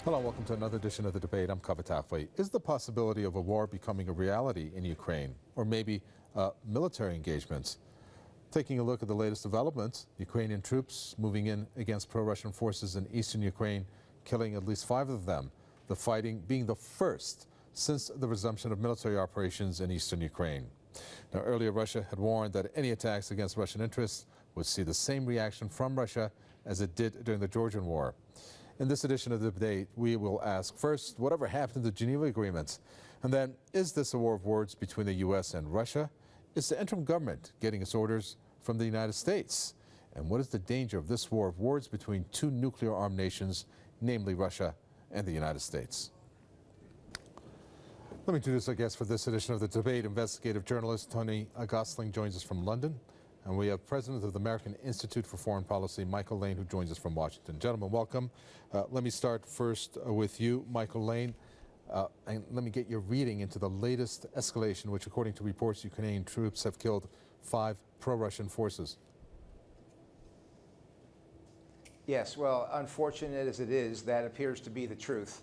Hello, welcome to another edition of The Debate. I'm Govt. Is the possibility of a war becoming a reality in Ukraine, or maybe military engagements? Taking a look at the latest developments, Ukrainian troops moving in against pro-Russian forces in eastern Ukraine, killing at least 5 of them. The fighting being the first since the resumption of military operations in eastern Ukraine. Now, earlier Russia had warned that any attacks against Russian interests would see the same reaction from Russia as it did during the Georgian war. In this edition of The Debate, we will ask first, whatever happened to the Geneva agreements? And then, is this a war of words between the U.S. and Russia? Is the interim government getting its orders from the United States? And what is the danger of this war of words between 2 nuclear-armed nations, namely Russia and the United States? Let me introduce our guest for this edition of The Debate. Investigative journalist Tony Gosling joins us from London. And we have President of the American Institute for Foreign Policy, Michael Lane, who joins us from Washington. Gentlemen, welcome. Let me start first with you, Michael Lane. And let me get your reading into the latest escalation, which, according to reports, Ukrainian troops have killed 5 pro-Russian forces. Yes, well, unfortunate as it is, that appears to be the truth.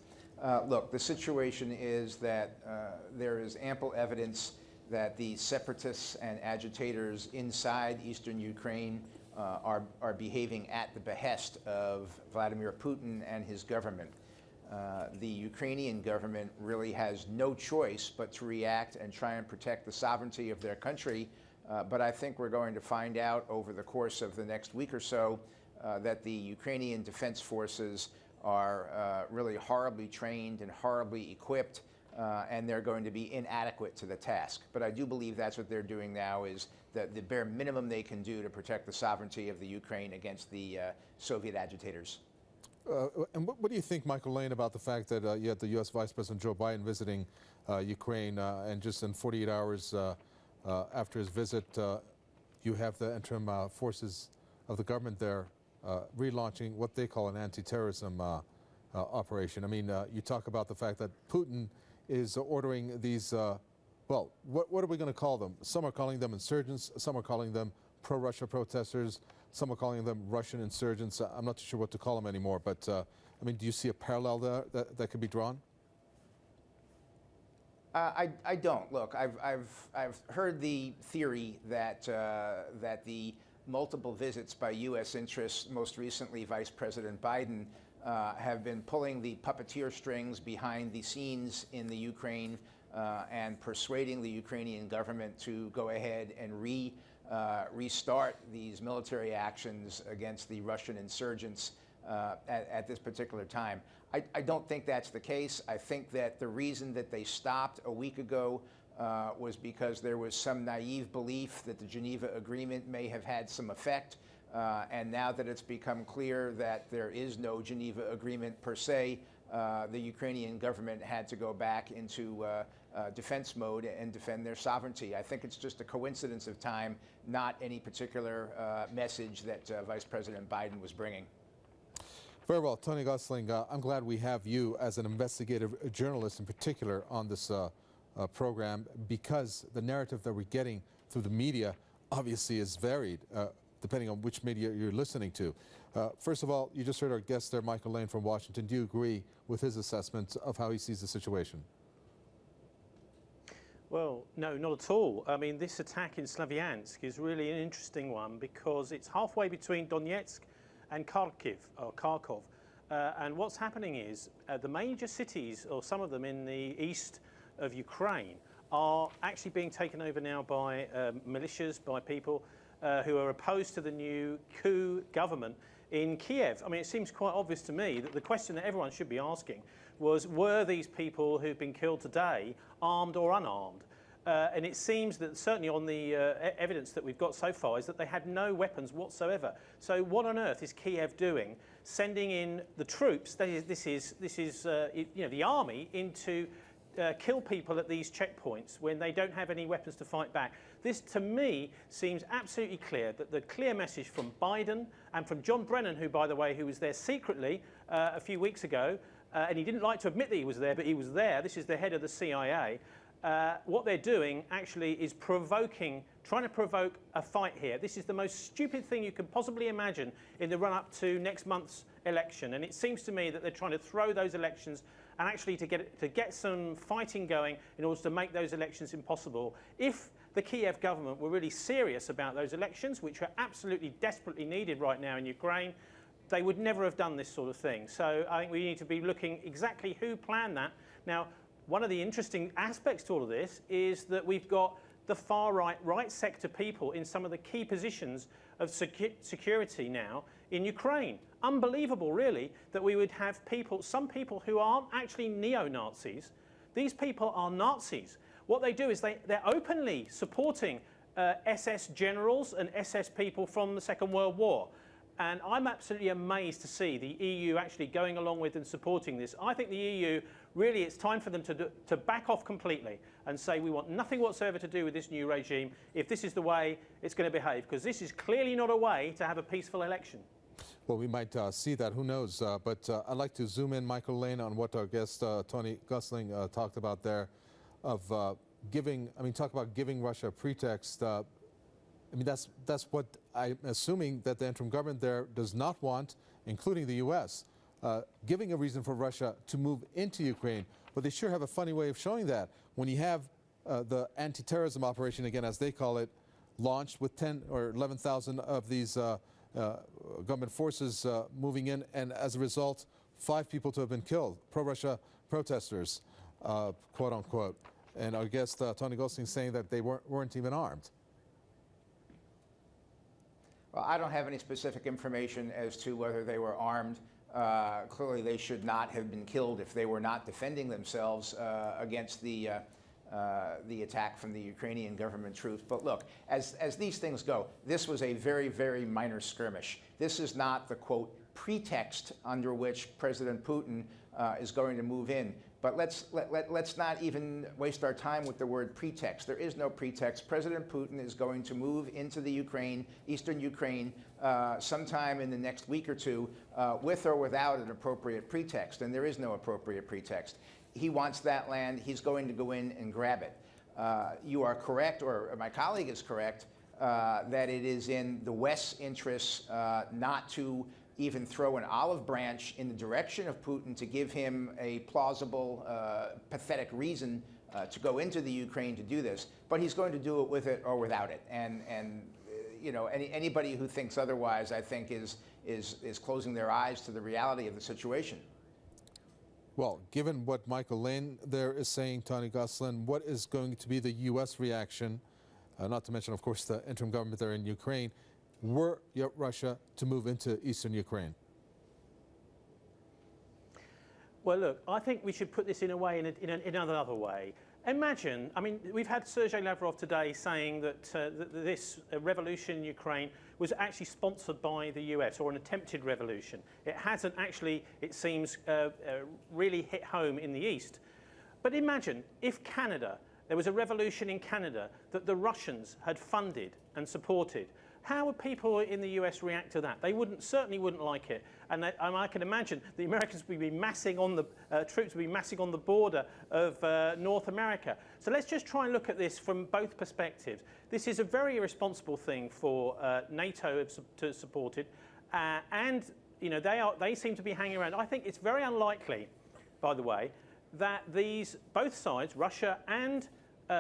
Look, the situation is that there is ample evidence that the separatists and agitators inside eastern Ukraine are behaving at the behest of Vladimir Putin and his government. The Ukrainian government really has no choice but to react and try and protect the sovereignty of their country. But I think we're going to find out over the course of the next week or so that the Ukrainian defense forces are really horribly trained and horribly equipped. And they're going to be inadequate to the task. But I do believe that's what they're doing now, is the bare minimum they can do to protect the sovereignty of the Ukraine against the Soviet agitators. And what do you think, Michael Lane, about the fact that you had the U.S. Vice President Joe Biden visiting Ukraine, and just in 48 hours after his visit, you have the interim forces of the government there relaunching what they call an anti-terrorism operation. I mean, you talk about the fact that Putin is ordering these, well, what are we going to call them? Some are calling them insurgents, some are calling them pro-Russia protesters, some are calling them Russian insurgents. I'm not sure what to call them anymore, but I mean, do you see a parallel there that could be drawn? I don't. Look, I've heard the theory that that the multiple visits by U.S. interests, most recently Vice President Biden, have been pulling the puppeteer strings behind the scenes in the Ukraine and persuading the Ukrainian government to go ahead and restart these military actions against the Russian insurgents at this particular time. I don't think that's the case. I think that the reason that they stopped a week ago was because there was some naive belief that the Geneva Agreement may have had some effect. And now that it's become clear that there is no Geneva Agreement per se, the Ukrainian government had to go back into defense mode and defend their sovereignty. I think it's just a coincidence of time, not any particular message that Vice President Biden was bringing. Very well. Tony Gosling, I'm glad we have you as an investigative journalist in particular on this program, because the narrative that we're getting through the media obviously is varied, depending on which media you're listening to. First of all, you just heard our guest there, Michael Lane from Washington. Do you agree with his assessment of how he sees the situation? Well, no, not at all. I mean, this attack in Slavyansk is really an interesting one because it's halfway between Donetsk and Kharkov. And what's happening is the major cities, or some of them in the east of Ukraine, are actually being taken over now by militias, by people who are opposed to the new coup government in Kiev. I mean, it seems quite obvious to me that the question that everyone should be asking was, were these people who've been killed today armed or unarmed? And it seems that certainly on the evidence that we've got so far is that they had no weapons whatsoever. So what on earth is Kiev doing, sending in the troops, this is you know, the army, into kill people at these checkpoints when they don't have any weapons to fight back? This, to me, seems absolutely clear that the clear message from Biden and from John Brennan, who, by the way, who was there secretly a few weeks ago, and he didn't like to admit that he was there, but he was there. This is the head of the CIA. What they're doing actually is trying to provoke a fight here. This is the most stupid thing you can possibly imagine in the run-up to next month's election. And it seems to me that they're trying to throw those elections and actually to get some fighting going in order to make those elections impossible. If the Kiev government were really serious about those elections, which are absolutely desperately needed right now in Ukraine, they would never have done this sort of thing. So I think we need to be looking exactly who planned that. Now, one of the interesting aspects to all of this is that we've got the far right sector people in some of the key positions of security now in Ukraine. Unbelievable, really, that we would have people, some people who aren't actually neo-Nazis. These people are Nazis. What they do is they're openly supporting SS generals and SS people from the Second World War. And I'm absolutely amazed to see the EU actually going along with and supporting this. I think the EU, really, it's time for them to back off completely and say we want nothing whatsoever to do with this new regime if this is the way it's going to behave, because this is clearly not a way to have a peaceful election. Well, we might see that. Who knows? But I'd like to zoom in, Michael Lane, on what our guest Tony Gosling talked about there, of talk about giving Russia a pretext. I mean, that's what I'm assuming that the interim government there does not want, including the U.S., giving a reason for Russia to move into Ukraine. But they sure have a funny way of showing that. When you have the anti-terrorism operation, again, as they call it, launched with 10 or 11,000 of these government forces moving in, and as a result, 5 people to have been killed, pro-Russia protesters, quote unquote. And our guest, Tony Gosling, saying that they weren't even armed. Well, I don't have any specific information as to whether they were armed. Clearly, they should not have been killed if they were not defending themselves against the attack from the Ukrainian government troops. But look, as these things go, this was a very, very minor skirmish. This is not the, quote, pretext under which President Putin is going to move in. But let's not even waste our time with the word pretext. There is no pretext. President Putin is going to move into the Ukraine, eastern Ukraine, sometime in the next week or two, with or without an appropriate pretext. And there is no appropriate pretext. He wants that land. He's going to go in and grab it. You are correct, or my colleague is correct, that it is in the West's interests not to even throw an olive branch in the direction of Putin to give him a plausible, pathetic reason to go into the Ukraine to do this. But he's going to do it with it or without it. And you know, anybody who thinks otherwise, I think, is closing their eyes to the reality of the situation. Well, given what Michael Lane there is saying, Tony Gosling, what is going to be the U.S. reaction, not to mention, of course, the interim government there in Ukraine, were Russia to move into eastern Ukraine? Well, look, I think we should put this in a way, in another way. Imagine, I mean, we've had Sergei Lavrov today saying that this revolution in Ukraine was actually sponsored by the US, or an attempted revolution. It hasn't actually, it seems, really hit home in the East. But imagine if Canada, there was a revolution in Canada that the Russians had funded and supported. How would people in the US react to that? They certainly wouldn't like it. And I can imagine the Americans would be massing on the, troops would be massing on the border of North America. So let's just try and look at this from both perspectives. This is a very irresponsible thing for NATO to support it. And you know, they seem to be hanging around. I think it's very unlikely, by the way, that both sides, Russia and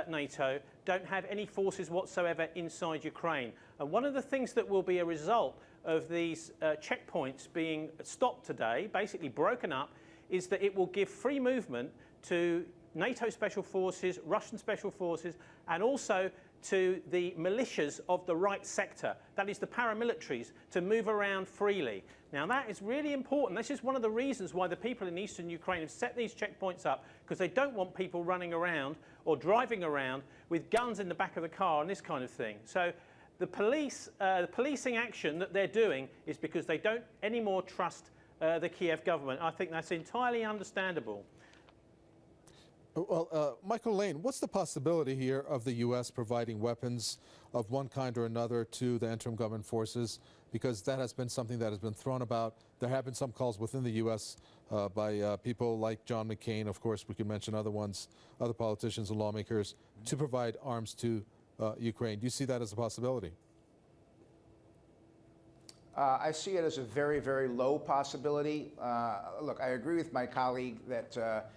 NATO, don't have any forces whatsoever inside Ukraine. And one of the things that will be a result of these checkpoints being stopped today, basically broken up, is that it will give free movement to NATO special forces, Russian special forces, and also to the militias of the right sector, that is the paramilitaries, to move around freely. Now that is really important. This is one of the reasons why the people in eastern Ukraine have set these checkpoints up, because they don't want people running around or driving around with guns in the back of the car and this kind of thing. So the policing action that they're doing is because they don't anymore trust the Kiev government. I think that's entirely understandable. Well, Michael Lane, what's the possibility here of the U.S. providing weapons of one kind or another to the interim government forces? Because that has been something that has been thrown about. There have been some calls within the U.S. By people like John McCain, of course, we could mention other ones, other politicians and lawmakers, to provide arms to Ukraine. Do you see that as a possibility? I see it as a very, very low possibility. Look, I agree with my colleague that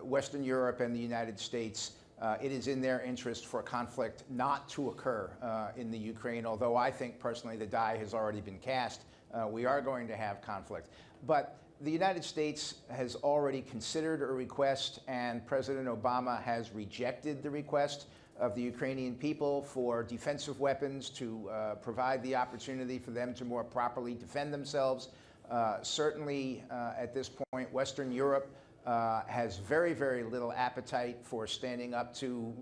Western Europe and the United States, it is in their interest for conflict not to occur in the Ukraine, although I think personally the die has already been cast. We are going to have conflict. But the United States has already considered a request, and President Obama has rejected the request of the Ukrainian people for defensive weapons to provide the opportunity for them to more properly defend themselves. Certainly, at this point, Western Europe has very, very little appetite for standing up to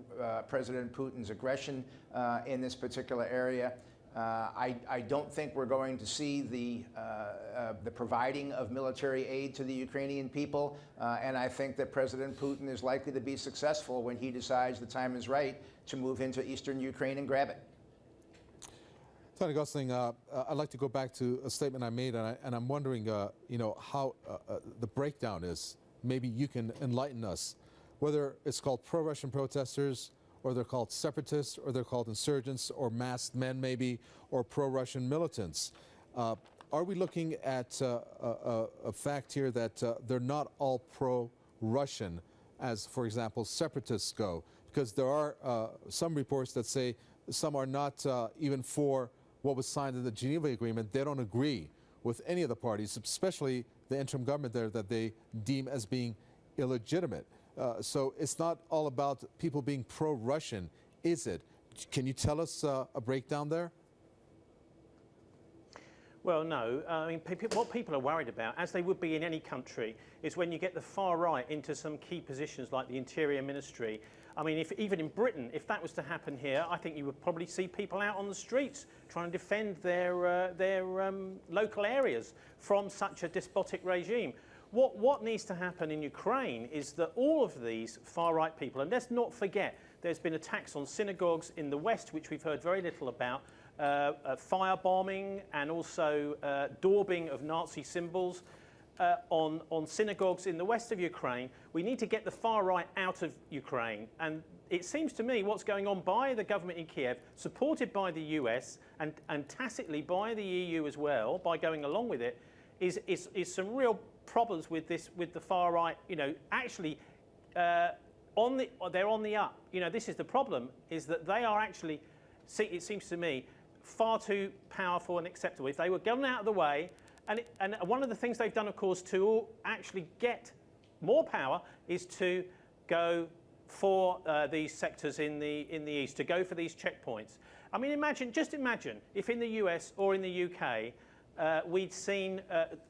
President Putin's aggression in this particular area. I don't think we're going to see the providing of military aid to the Ukrainian people, and I think that President Putin is likely to be successful when he decides the time is right to move into eastern Ukraine and grab it. Tony Gosling, I'd like to go back to a statement I made, and I'm wondering, you know, how the breakdown is. Maybe you can enlighten us, whether it's called pro-Russian protesters, or they're called separatists, or they're called insurgents, or masked men maybe, or pro-Russian militants. Are we looking at a fact here that they're not all pro-Russian, as, for example, separatists go? Because there are some reports that say some are not even for what was signed in the Geneva Agreement. They don't agree with any of the parties, especially the interim government there, that they deem as being illegitimate. So it's not all about people being pro-Russian, is it? Can you tell us a breakdown there? Well, no. I mean, what people are worried about, as they would be in any country, is when you get the far right into some key positions like the Interior Ministry. I mean, even in Britain, if that was to happen here, I think you would probably see people out on the streets trying to defend their local areas from such a despotic regime. What needs to happen in Ukraine is that all of these far-right people, and let's not forget, there's been attacks on synagogues in the West, which we've heard very little about, firebombing and also daubing of Nazi symbols on synagogues in the west of Ukraine. We need to get the far right out of Ukraine. And it seems to me what's going on by the government in Kiev, supported by the US and tacitly by the EU as well, by going along with it, is some real problems with the far right. You know, actually, they're on the up. You know, this is the problem: is that they are actually, it seems to me, far too powerful and acceptable. If they were gotten out of the way, and one of the things they've done, of course, to actually get more power is to go for these sectors in the east, to go for these checkpoints. I mean, just imagine if in the US or in the UK we'd seen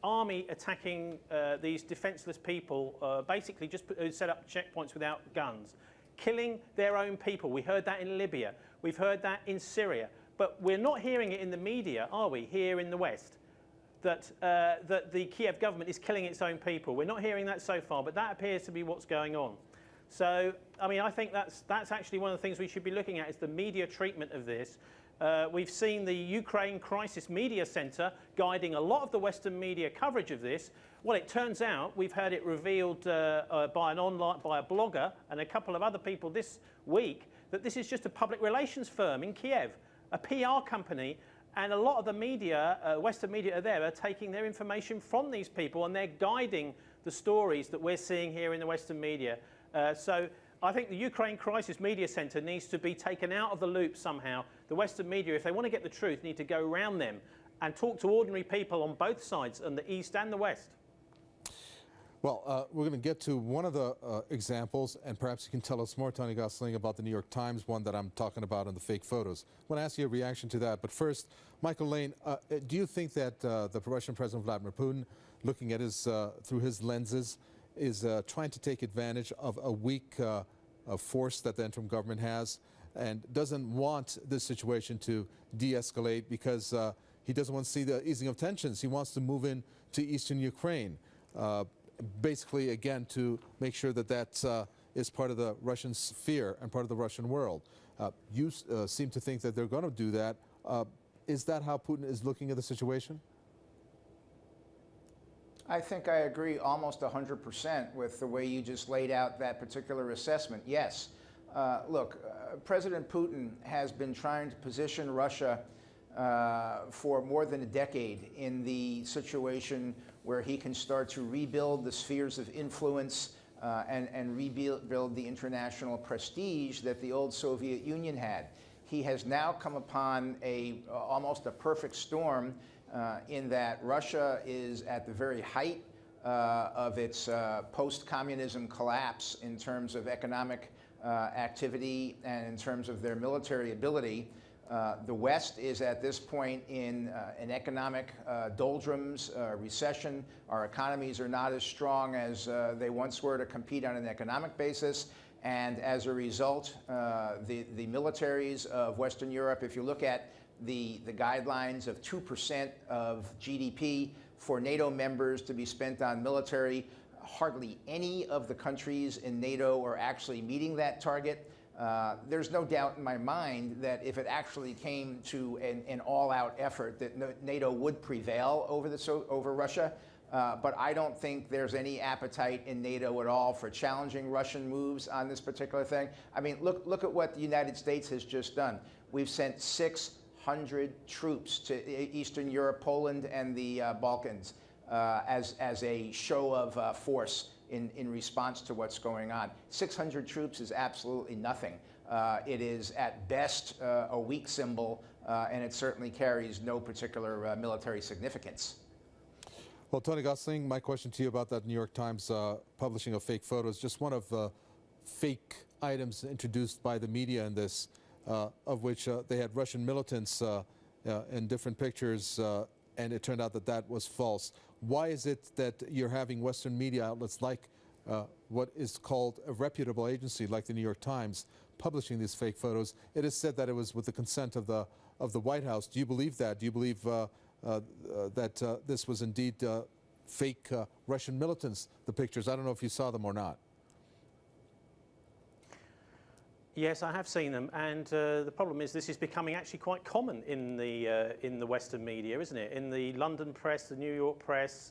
army attacking these defenseless people, basically just set up checkpoints without guns, killing their own people. We heard that in Libya. We've heard that in Syria. But we're not hearing it in the media, are we, here in the West, that the Kiev government is killing its own people. We're not hearing that so far, but that appears to be what's going on. So, I mean, I think that's actually one of the things we should be looking at, is the media treatment of this. We've seen the Ukraine Crisis Media Center guiding a lot of the Western media coverage of this. Well, it turns out, we've heard it revealed by a blogger and a couple of other people this week, that this is just a public relations firm in Kiev, a PR company, and a lot of the media, Western media are taking their information from these people, and they're guiding the stories that we're seeing here in the Western media. So I think the Ukraine Crisis Media Center needs to be taken out of the loop somehow. The Western media, if they want to get the truth, need to go around them and talk to ordinary people on both sides, on the East and the West. Well, we're going to get to one of the examples, and perhaps you can tell us more, Tony Gosling, about the New York Times one that I'm talking about in the fake photos. I want to ask you a reaction to that. But first, Michael Lane, do you think that the Russian President Vladimir Putin, looking at his through his lenses, is trying to take advantage of a weak force that the interim government has, and doesn't want this situation to de-escalate because he doesn't want to see the easing of tensions? He wants to move in to eastern Ukraine. Basically, again, to make sure that that is part of the Russian sphere and part of the Russian world. You seem to think that they're going to do that. Is that how Putin is looking at the situation? I think I agree almost 100% with the way you just laid out that particular assessment. Yes. Look, President Putin has been trying to position Russia for more than a decade in the situation where he can start to rebuild the spheres of influence and rebuild the international prestige that the old Soviet Union had. He has now come upon almost a perfect storm in that Russia is at the very height of its post-communism collapse in terms of economic activity and in terms of their military ability. The West is at this point in an economic doldrums, recession. Our economies are not as strong as they once were to compete on an economic basis. And as a result, the militaries of Western Europe, if you look at the guidelines of 2% of GDP for NATO members to be spent on military, hardly any of the countries in NATO are actually meeting that target. There's no doubt in my mind that if it actually came to an all-out effort, that NATO would prevail over Russia. But I don't think there's any appetite in NATO at all for challenging Russian moves on this particular thing. I mean, look at what the United States has just done. We've sent 600 troops to Eastern Europe, Poland, and the Balkans as a show of force in response to what's going on. 600 troops is absolutely nothing. It is at best a weak symbol, and it certainly carries no particular military significance. Well, Tony Gosling, my question to you about that New York Times publishing of fake photos, just one of the fake items introduced by the media in this, of which they had Russian militants in different pictures, and it turned out that that was false. Why is it that you're having Western media outlets like what is called a reputable agency like the New York Times publishing these fake photos? It is said that it was with the consent of the White House. Do you believe that? Do you believe that this was indeed fake Russian militants, the pictures? I don't know if you saw them or not. Yes, I have seen them, and the problem is this is becoming actually quite common in the Western media, isn't it? In the London press, the New York press.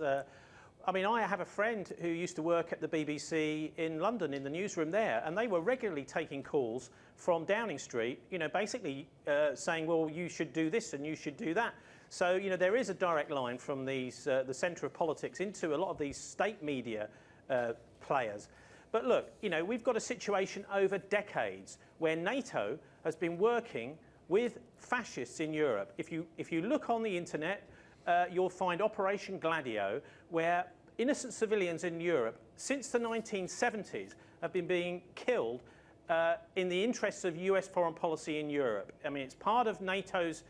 I mean, I have a friend who used to work at the BBC in London in the newsroom there, and they were regularly taking calls from Downing Street, you know, basically saying, well, you should do this and you should do that. So, you know, there is a direct line from these, the centre of politics into a lot of these state media players. But look, you know, we've got a situation over decades where NATO has been working with fascists in Europe. If you look on the internet, you'll find Operation Gladio, where innocent civilians in Europe, since the 1970s, have been being killed in the interests of US foreign policy in Europe. I mean, it's part of NATO's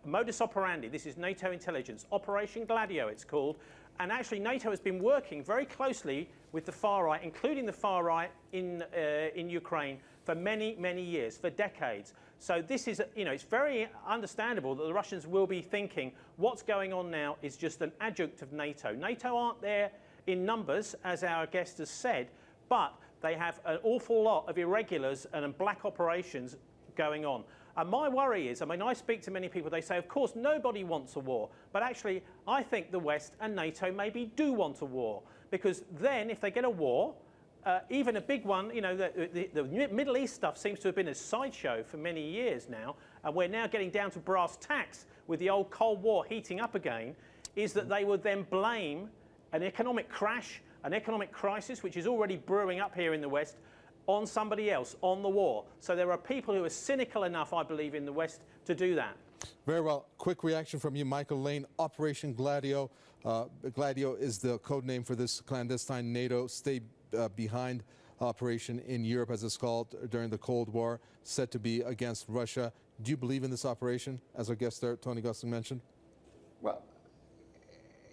modus operandi. This is NATO intelligence. Operation Gladio, it's called. And actually, NATO has been working very closely with the far right, including the far right in Ukraine, for many, many years, for decades. So this is, you know, it's very understandable that the Russians will be thinking what's going on now is just an adjunct of NATO. NATO aren't there in numbers, as our guest has said, but they have an awful lot of irregulars and black operations going on. And my worry is, I mean, I speak to many people, they say, of course, nobody wants a war. But actually, I think the West and NATO maybe do want a war. Because then, if they get a war, even a big one, you know, the Middle East stuff seems to have been a sideshow for many years now, and we're now getting down to brass tacks with the old Cold War heating up again, is that they would then blame an economic crash, an economic crisis, which is already brewing up here in the West, on somebody else, on the war. So there are people who are cynical enough, I believe, in the West to do that. Very well. Quick reaction from you, Michael Lane. Operation Gladio. Gladio is the code name for this clandestine NATO stay behind operation in Europe, as it's called, during the Cold War, said to be against Russia. Do you believe in this operation, as our guest there, Tony Gosling, mentioned? Well,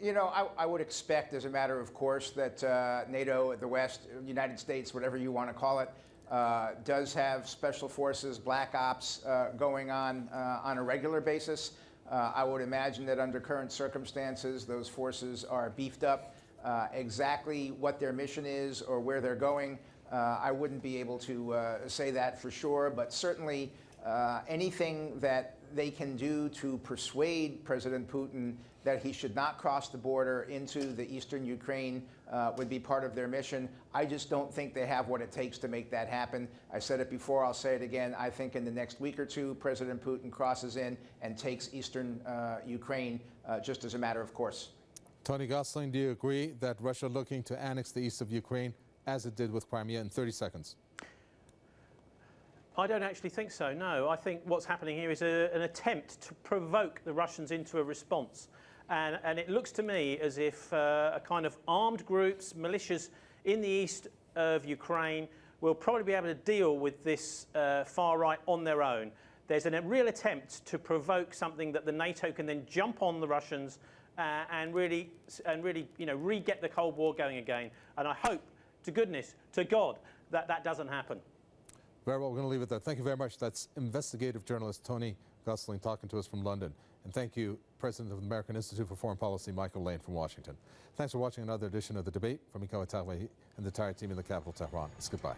you know, I would expect, as a matter of course, that NATO, the West, United States, whatever you want to call it, does have special forces, black ops going on a regular basis. I would imagine that under current circumstances, those forces are beefed up. Exactly what their mission is or where they're going, I wouldn't be able to say that for sure, but certainly anything that they can do to persuade President Putin that he should not cross the border into the eastern Ukraine would be part of their mission. I just don't think they have what it takes to make that happen. I said it before, I'll say it again. I think in the next week or two, President Putin crosses in and takes eastern Ukraine just as a matter of course. Tony Gosling, do you agree that Russia looking to annex the east of Ukraine as it did with Crimea in 30 seconds? I don't actually think so, no. I think what's happening here is an attempt to provoke the Russians into a response. And it looks to me as if a kind of armed groups, militias in the east of Ukraine will probably be able to deal with this far right on their own. There's a real attempt to provoke something that the NATO can then jump on the Russians and really, re-get the Cold War going again. And I hope, to goodness, to God, that that doesn't happen. Very well, we're going to leave it there. Thank you very much. That's investigative journalist Tony Gosling talking to us from London. And thank you, President of the American Institute for Foreign Policy, Michael Lane from Washington. Thanks for watching another edition of The Debate from Govt and the entire team in the capital, Tehran. It's goodbye.